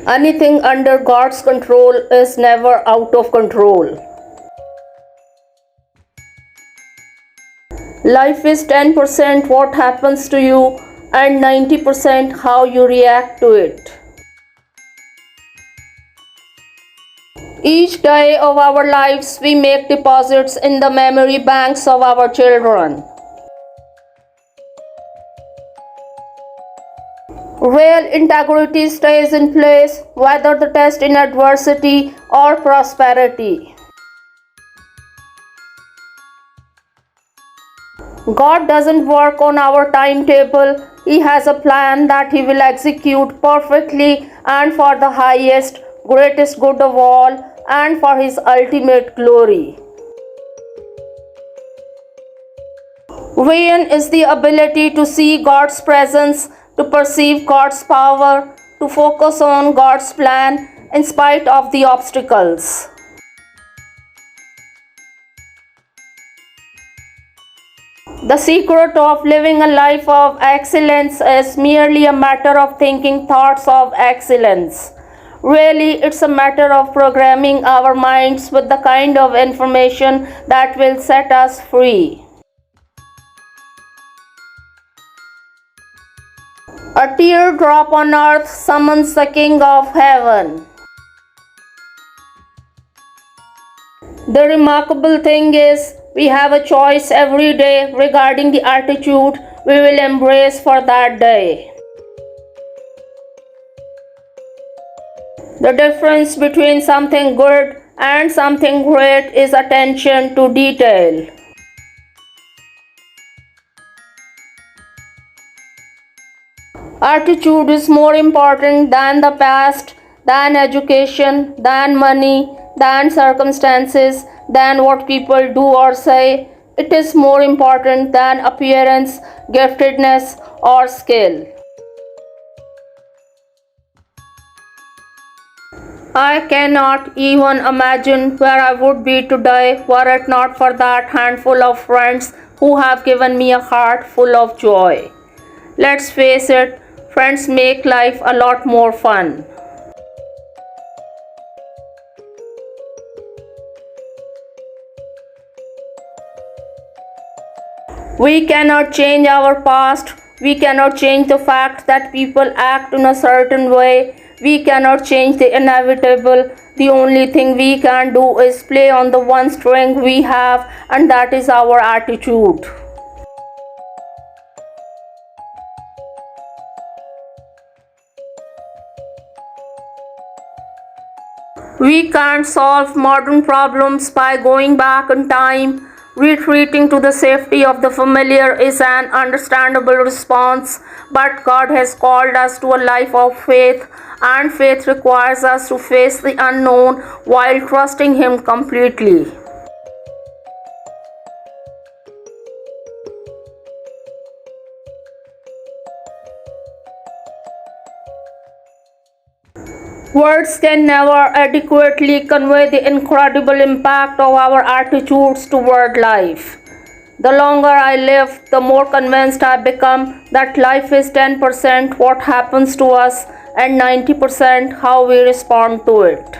Anything under God's control is never out of control. Life is 10% what happens to you and 90% how you react to it. Each day of our lives we make deposits in the memory banks of our children. Real integrity stays in place whether the test in adversity or prosperity. God doesn't work on our timetable. He has a plan that He will execute perfectly and for the highest, greatest good of all and for His ultimate glory. Vision is the ability to see God's presence, to perceive God's power, to focus on God's plan in spite of the obstacles. The secret of living a life of excellence is merely a matter of thinking thoughts of excellence. Really, it's a matter of programming our minds with the kind of information that will set us free. A teardrop on earth summons the King of Heaven. The remarkable thing is, we have a choice every day regarding the attitude we will embrace for that day. The difference between something good and something great is attention to detail. Attitude is more important than the past, than education, than money, than circumstances, than what people do or say. It is more important than appearance, giftedness, or skill. I cannot even imagine where I would be today were it not for that handful of friends who have given me a heart full of joy. Let's face it, friends make life a lot more fun. We cannot change our past. We cannot change the fact that people act in a certain way. We cannot change the inevitable. The only thing we can do is play on the one string we have, and that is our attitude. We can't solve modern problems by going back in time. Retreating to the safety of the familiar is an understandable response, but God has called us to a life of faith, and faith requires us to face the unknown while trusting Him completely. Words can never adequately convey the incredible impact of our attitudes toward life. The longer I live, the more convinced I become that life is 10% what happens to us and 90% how we respond to it.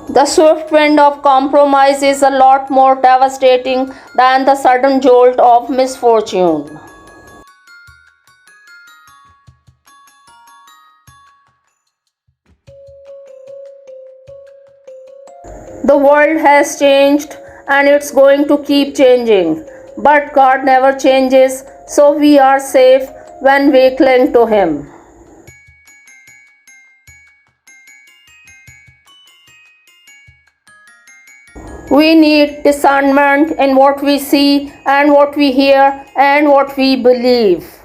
The swift wind of compromise is a lot more devastating than the sudden jolt of misfortune. The world has changed and it's going to keep changing, but God never changes, so we are safe when we cling to Him. We need discernment in what we see and what we hear and what we believe.